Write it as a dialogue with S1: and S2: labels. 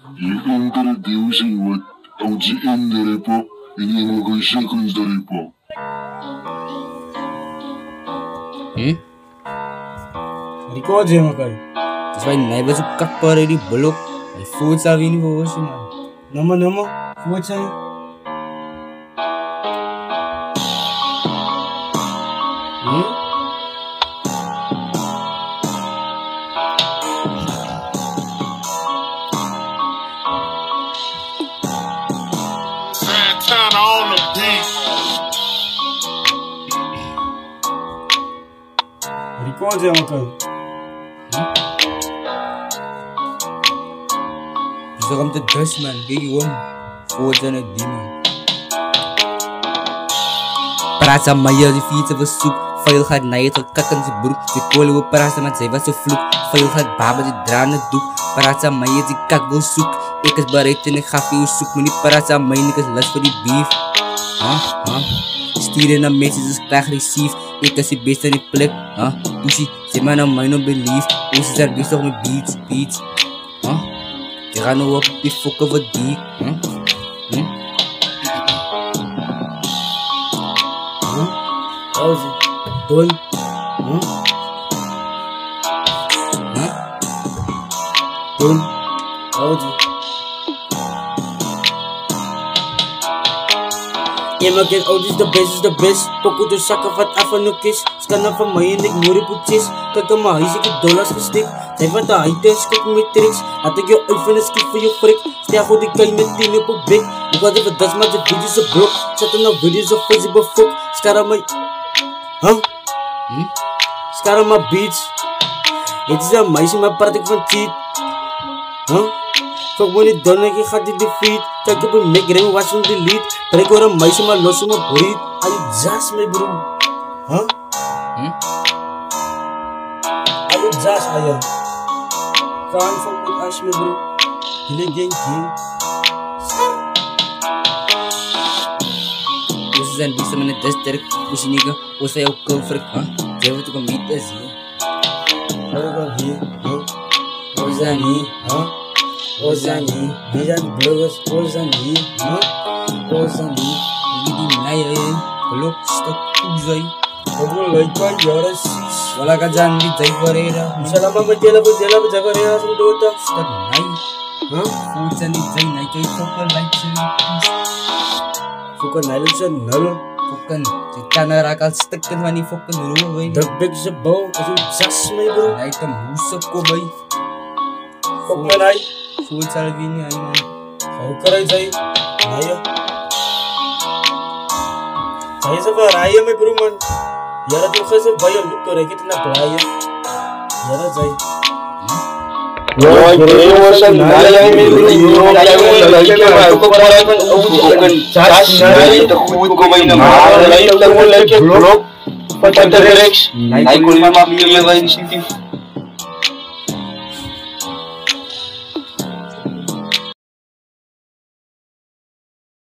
S1: introducing what OGM dari po, ini mga seconds dari po.
S2: Record je makan.
S3: Dus wij neighbors op kakparen die blok. Hij voelt zelf niet voor ons man.
S2: Nama, voort zijn.
S1: Santana on the beat.
S2: Record je makan.
S3: Dus komt de dus man, kijk je om. Voelt zijn het die man. Praat sama je die fietsen we zoek. Veel gaat naar je tot kak in zijn broek. De kolen we praten met zij was zo vloek. Veel gaat baba die draan het doek. Praat sama je die kak wil zoek. Ik is bereid en ik ga voor je zoek. Maar niet praat sama je, ik is last voor die beef. Sturen naar mensen, dus krijg agressief. Ik is die beste in die plek. Pussy, zeg maar naar mij no belief. Oosters zijn bezig met beats. Je gaat nou op die fokken wat die.
S2: Ozzy, Don. Don, Ozzy. Ja, maar ken Ozzy is the best. Poco door zakken wat af en ook is. Scanner van mij en ik moerie poetjes. Kijk aan mijn huis, ik heb dollars gestikt. Zij van de high skip met tricks. Had ik jou uit van een skip voor je frik. Stel goed, ik kan je met 10 op een blik. Ik had even das, maar de video's op blok. Zet er nou video's op Facebook, fuck. Scar aan mijn... Scar aan mijn beats. Het is een meisje, maar praat ik van cheat. Fuck me niet done, ik ga die defeat. Kijk op een make ring, watch hem delete. Break hoor een meisje, maar los hem op breed. Are you just me, bro? Are you just, aya? Gaan fuck met us, me, bro. Jullie gang.
S3: Oosters zijn bezig met een district. Pussy nigga, oosters zijn ook kulfrik. Jij wordt ook een meet is hier.
S2: Ozani, Ozani, wie zijn bloggers, Ozani, Ozani,
S3: wie die naaien, blok, stok, oezai.
S2: Ogo lekker jaren sis.
S3: Wala ka dyan, di tayo parera.
S2: Salamat ba jela jagarera sa dota.
S3: Stok, naay. Food sa ni tayo, naay kayo fokan, like sa
S2: Fukan nalog sa nalo.
S3: fokan. Si Tanarakal, stok ka naman ni fokan, ruwa, bay.
S2: Dagbeg sa baw, kasi just me, bro.
S3: Naay tam, husap ko, bay.
S2: Fuck man ay.
S3: Food sa alvini, ay man.
S2: How karay say? Naya. Saya sa raya may bro man. Yara jo kasi bayo look to rekit na playa. Yara say.
S4: Rồi kêu sang nãy mình đi vô đây lấy cái mà có qua con ông cần charge này tập khui của mình là lấy cái block Patarex này con mà mình lấy vào city